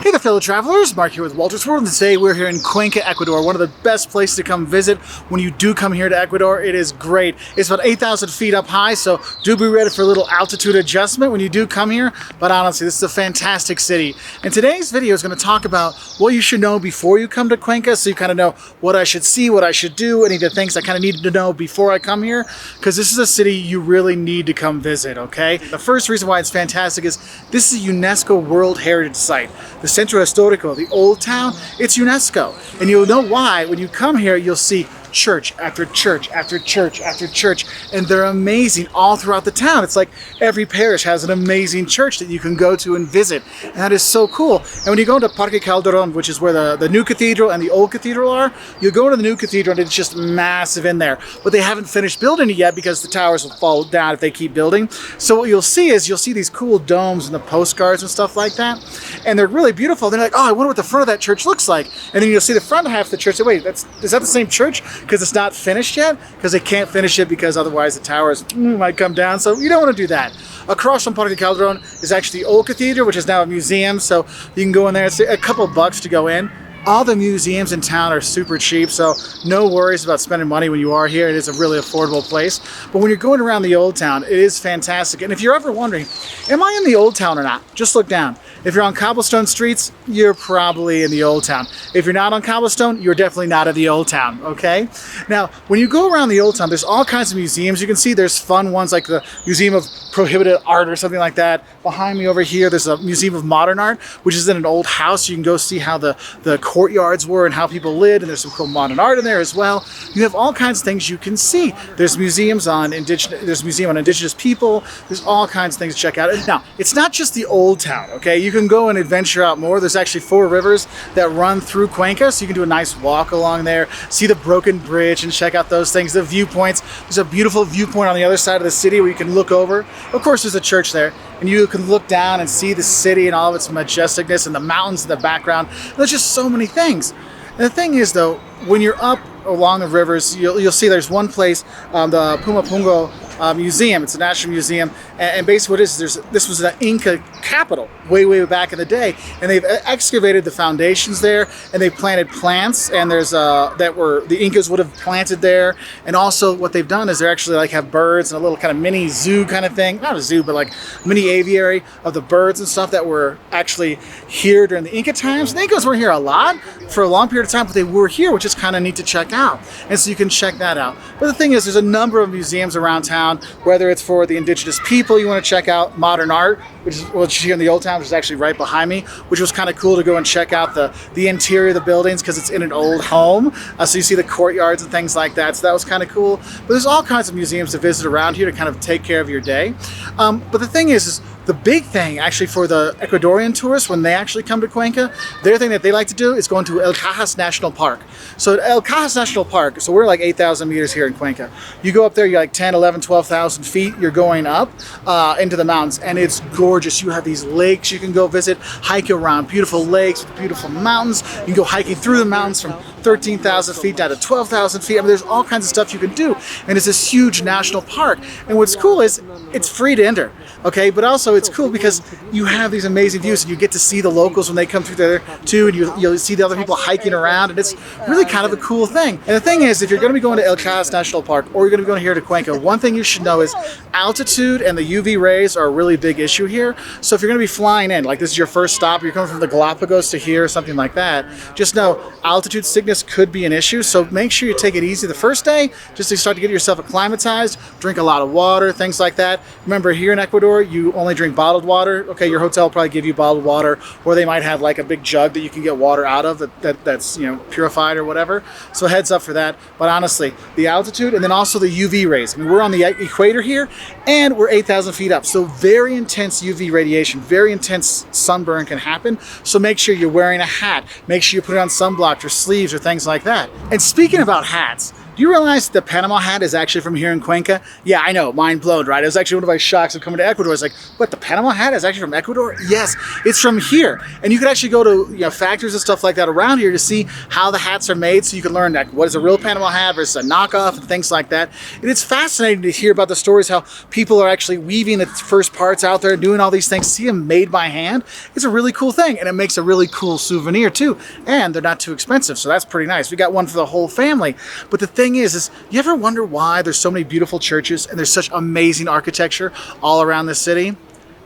Hey there, fellow travelers, Mark here with Wolters World, and today we're here in Cuenca, Ecuador, one of the best places to come visit when you do come here to Ecuador. It is great. It's about 8,000 feet up high, so do be ready for a little altitude adjustment when you do come here, but honestly, this is a fantastic city. And today's video is going to talk about what you should know before you come to Cuenca, so you kind of know what I should see, what I should do, any of the things I kind of need to know before I come here, because this is a city you really need to come visit, okay? The first reason why it's fantastic is this is a UNESCO World Heritage Site. The Centro Historico, the old town, it's UNESCO. And you'll know why when you come here, you'll see church after church after church after church, and they're amazing all throughout the town. It's like every parish has an amazing church that you can go to and visit, and that is so cool. And when you go into Parque Calderón, which is where the new cathedral and the old cathedral are, you go to the new cathedral and it's just massive in there, but they haven't finished building it yet because the towers will fall down if they keep building. So what you'll see is you'll see these cool domes and the postcards and stuff like that, and they're really beautiful. They're like, oh, I wonder what the front of that church looks like, and then you'll see the front half of the church. Wait, is that the same church? Because it's not finished yet, because they can't finish it because otherwise the towers might come down, so you don't want to do that. Across from Parque Calderón is actually the old cathedral, which is now a museum, so you can go in there. It's a couple bucks to go in. All the museums in town are super cheap, so no worries about spending money when you are here. It is a really affordable place. But when you're going around the old town, it is fantastic. And if you're ever wondering, am I in the old town or not? Just look down. If you're on cobblestone streets, you're probably in the old town. If you're not on cobblestone, you're definitely not in the old town, okay? Now, when you go around the old town, there's all kinds of museums. You can see there's fun ones like the Museum of Prohibited Art or something like that. Behind me over here, there's a Museum of Modern Art, which is in an old house. You can go see how the courtyards were and how people lived, and there's some cool modern art in there as well. You have all kinds of things you can see. There's museums on indigenous people. There's all kinds of things to check out. Now, it's not just the old town, okay? You can go and adventure out more. There's actually 4 rivers that run through Cuenca, so you can do a nice walk along there, see the broken bridge and check out those things, the viewpoints. There's a beautiful viewpoint on the other side of the city where you can look over. Of course, there's a church there, and you can look down and see the city and all of its majesticness and the mountains in the background. There's just so many things. And the thing is, though, when you're up along the rivers, you'll see there's one place, the Pumapungo Museum. It's a national museum, and basically what it is, this was an Inca capital way back in the day, and they've excavated the foundations there, and they planted plants, and there's the Incas would have planted there. And also what they've done is they actually like have birds and a little kind of mini zoo kind of thing, not a zoo, but like mini aviary of the birds and stuff that were actually here during the Inca times. The Incas weren't here a lot for a long period of time, but they were here, which is kind of neat to check out, and so you can check that out. But the thing is, there's a number of museums around town, whether it's for the indigenous people you want to check out, modern art, which is here in the old town, which is actually right behind me, which was kind of cool to go and check out the interior of the buildings because it's in an old home, so you see the courtyards and things like that, so that was kind of cool. But there's all kinds of museums to visit around here to kind of take care of your day. But the thing is the big thing actually for the Ecuadorian tourists when they actually come to Cuenca, their thing that they like to do is go into El Cajas National Park. So at El Cajas National Park, so we're like 8,000 meters here in Cuenca. You go up there, you're like 10, 11, 12,000 feet. You're going up into the mountains, and it's gorgeous. You have these lakes you can go visit, hike around beautiful lakes with beautiful mountains. You can go hiking through the mountains from 13,000 feet down to 12,000 feet. I mean, there's all kinds of stuff you can do, and it's this huge national park. And what's cool is it's free to enter, okay? But also it's cool because you have these amazing views, and you get to see the locals when they come through there too, and you'll see the other people hiking around, and it's really kind of a cool thing. And the thing is, if you're going to be going to El Cajas National Park, or you're going to be going here to Cuenca, one thing you should know is altitude and the UV rays are a really big issue here. So if you're going to be flying in, like this is your first stop, you're coming from the Galapagos to here or something like that, just know altitude sickness could be an issue. So make sure you take it easy the first day, just to start to get yourself acclimatized, drink a lot of water, things like that. Remember, here in Ecuador, you only drink bottled water. Okay, your hotel will probably give you bottled water, or they might have like a big jug that you can get water out of that's purified or whatever. So heads up for that. But honestly, the altitude and then also the UV rays. I mean, we're on the equator here, and we're 8,000 feet up. So very intense UV radiation, very intense sunburn can happen. So make sure you're wearing a hat. Make sure you put it on sunblock or sleeves or things like that. And speaking about hats, Do you realize the Panama hat is actually from here in Cuenca? Yeah, I know, mind blown, right? It was actually one of my shocks of coming to Ecuador. It's like, what, the Panama hat is actually from Ecuador? Yes, it's from here. And you could actually go to factories and stuff like that around here to see how the hats are made, so you can learn like what is a real Panama hat versus a knockoff and things like that. And it's fascinating to hear about the stories, how people are actually weaving the first parts out there, doing all these things, see them made by hand. It's a really cool thing, and it makes a really cool souvenir too. And they're not too expensive, so that's pretty nice. We got one for the whole family. But the thing is you ever wonder why there's so many beautiful churches and there's such amazing architecture all around the city?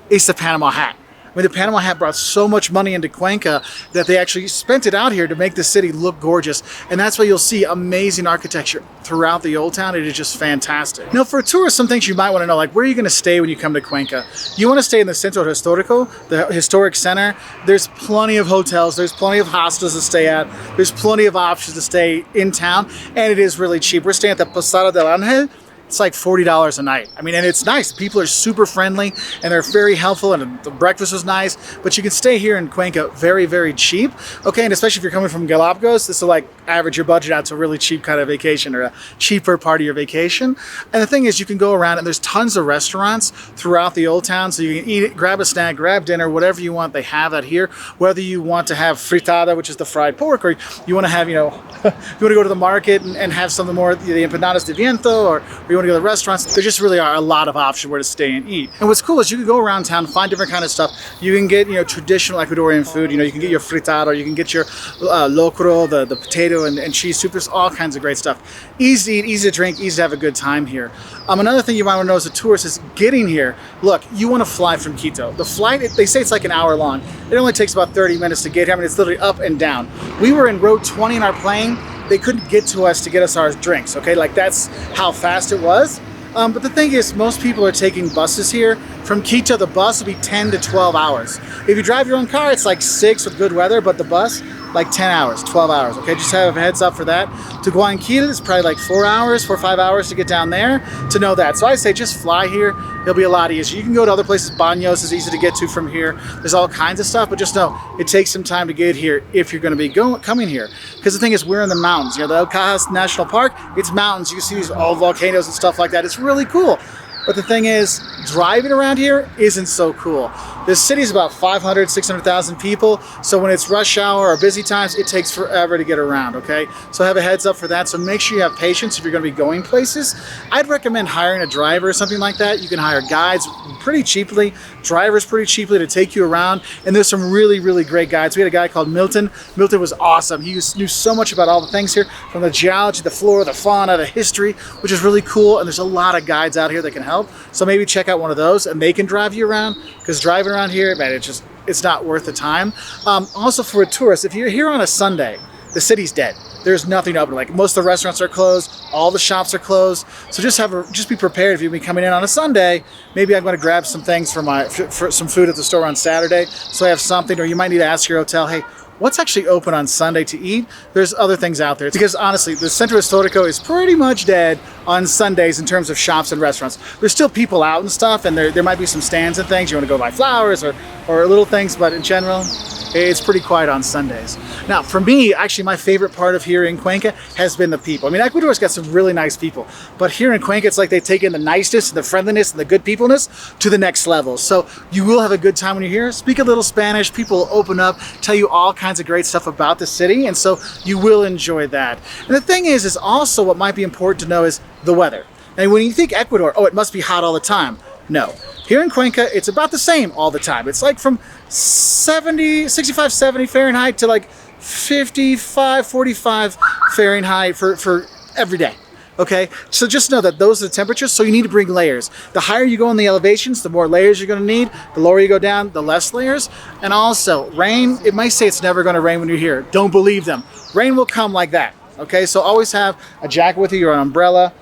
It's the Panama hat. I mean, the Panama hat brought so much money into Cuenca that they actually spent it out here to make the city look gorgeous. And that's why you'll see amazing architecture throughout the old town. It is just fantastic. Now, for a tourist, some things you might want to know, like where are you going to stay when you come to Cuenca? You want to stay in the Centro Historico, the historic center. There's plenty of hotels. There's plenty of hostels to stay at. There's plenty of options to stay in town. And it is really cheap. We're staying at the Posada del Angel. It's like $40 a night. I mean, and it's nice. People are super friendly and they're very helpful, and the breakfast was nice. But you can stay here in Cuenca very, very cheap. Okay, and especially if you're coming from Galapagos, this will like average your budget out to a really cheap kind of vacation, or a cheaper part of your vacation. And the thing is, you can go around and there's tons of restaurants throughout the old town. So you can eat it, grab a snack, grab dinner, whatever you want. They have that here. Whether you want to have fritada, which is the fried pork, or you want to have, you want to go to the market and have something more, the empanadas de viento, or you want to go to the restaurants, there just really are a lot of options where to stay and eat. And what's cool is you can go around town, find different kind of stuff. You can get, traditional Ecuadorian food. You can get your fritada, or you can get your locro, the potato and cheese soup. There's all kinds of great stuff. Easy to eat, easy to drink, easy to have a good time here. Another thing you might want to know as a tourist is getting here. Look, you want to fly from Quito. The flight, they say it's like an hour long. It only takes about 30 minutes to get here. I mean, it's literally up and down. We were in row 20 in our plane. They couldn't get to us to get us our drinks, okay? Like, that's how fast it was. But the thing is, most people are taking buses here. From Quito, the bus will be 10 to 12 hours. If you drive your own car, it's like 6 with good weather, but the bus, like 10 hours, 12 hours, okay? Just have a heads up for that. To Guayaquil, it's probably like 4 or 5 hours to get down there to know that. So I say just fly here. It'll be a lot easier. You can go to other places. Baños is easy to get to from here. There's all kinds of stuff, but just know it takes some time to get here if you're going to be coming here. Because the thing is, we're in the mountains. The Cajas National Park, it's mountains. You can see these old volcanoes and stuff like that. It's really cool. But the thing is, driving around here isn't so cool. This city is about 500, 600,000 people. So when it's rush hour or busy times, it takes forever to get around, okay? So have a heads up for that. So make sure you have patience if you're gonna be going places. I'd recommend hiring a driver or something like that. You can hire guides pretty cheaply, drivers pretty cheaply to take you around. And there's some really, really great guides. We had a guy called Milton. Milton was awesome. He knew so much about all the things here, from the geology, the flora, the fauna, the history, which is really cool. And there's a lot of guides out here that can help. So maybe check out one of those and they can drive you around, because driving around here, man, it's not worth the time. Also, for a tourist, if you're here on a Sunday, the city's dead. There's nothing open. Like, most of the restaurants are closed, all the shops are closed. So just be prepared if you'll be coming in on a Sunday. Maybe I'm going to grab some things for some food at the store on Saturday, so I have something. Or you might need to ask your hotel, hey, what's actually open on Sunday to eat? There's other things out there. Because honestly, the Centro Historico is pretty much dead on Sundays in terms of shops and restaurants. There's still people out and stuff, and there might be some stands and things. You want to go buy flowers or little things, but in general, it's pretty quiet on Sundays. Now, for me, actually, my favorite part of here in Cuenca has been the people. I mean, Ecuador's got some really nice people, but here in Cuenca, it's like they've taken the niceness and the friendliness and the good peopleness to the next level. So you will have a good time when you're here. Speak a little Spanish. People will open up, tell you all kinds of great stuff about the city, and so you will enjoy that. And the thing is also what might be important to know is the weather. And when you think Ecuador, oh, it must be hot all the time. No. Here in Cuenca, it's about the same all the time. It's like from 65, 70 Fahrenheit to like 55, 45 Fahrenheit for every day. Okay, so just know that those are the temperatures, so you need to bring layers. The higher you go in the elevations, the more layers you're going to need. The lower you go down, the less layers. And also, rain, it might say it's never going to rain when you're here. Don't believe them. Rain will come like that. Okay, so always have a jacket with you or an umbrella.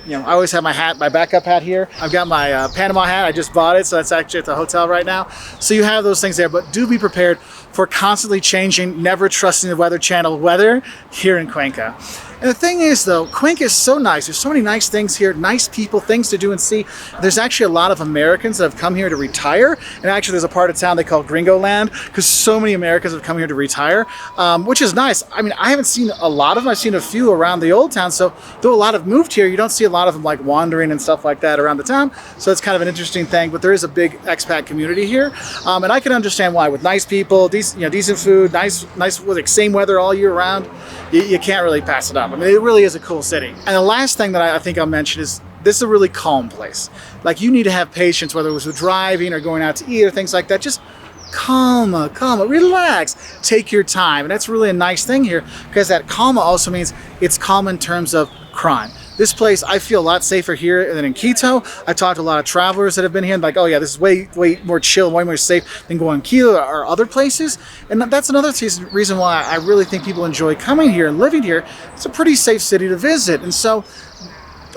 I always have my hat, my backup hat here. I've got my Panama hat. I just bought it, so that's actually at the hotel right now. So you have those things there, but do be prepared for constantly changing, never trusting the Weather Channel weather here in Cuenca. And the thing is, though, Cuenca is so nice. There's so many nice things here, nice people, things to do and see. There's actually a lot of Americans that have come here to retire. And actually, there's a part of town they call Gringo Land because so many Americans have come here to retire, which is nice. I mean, I haven't seen a lot of them. I've seen a few around the old town. So though a lot have moved here, you don't see a lot of them like wandering and stuff like that around the town. So it's kind of an interesting thing. But there is a big expat community here. And I can understand why. With nice people, decent food, nice, like same weather all year round, you can't really pass it up. I mean, it really is a cool city. And the last thing that I think I'll mention is this is a really calm place. Like, you need to have patience, whether it was with driving or going out to eat or things like that. Just calma, relax, take your time. And that's really a nice thing here, because that calma also means it's calm in terms of crime. This place, I feel a lot safer here than in Quito. I talked to a lot of travelers that have been here and like, oh yeah, this is way more chill, way more safe than going to Quito or other places. And that's another reason why I really think people enjoy coming here and living here. It's a pretty safe city to visit. And so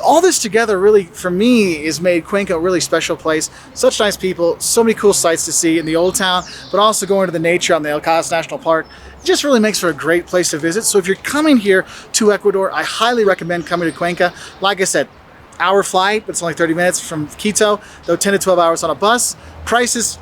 all this together really, for me, has made Cuenca a really special place. Such nice people, so many cool sights to see in the old town, but also going to the nature on the Cajas National Park. It just really makes for a great place to visit. So if you're coming here to Ecuador, I highly recommend coming to Cuenca. Like I said, hour flight, but it's only 30 minutes from Quito, though 10 to 12 hours on a bus. Prices,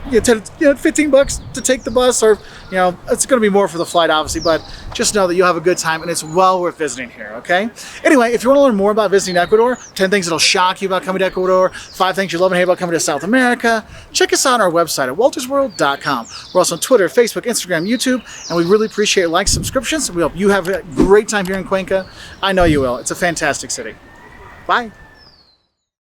15 bucks to take the bus, or it's going to be more for the flight obviously, but just know that you'll have a good time and it's well worth visiting here. Okay, anyway, if you want to learn more about visiting Ecuador, 10 things that'll shock you about coming to Ecuador, 5 things you love and hate about coming to South America, check us out on our website at woltersworld.com. We're also on Twitter, Facebook, Instagram, YouTube, and we really appreciate likes, subscriptions. We hope you have a great time here in Cuenca. I know you will. It's a fantastic city. Bye.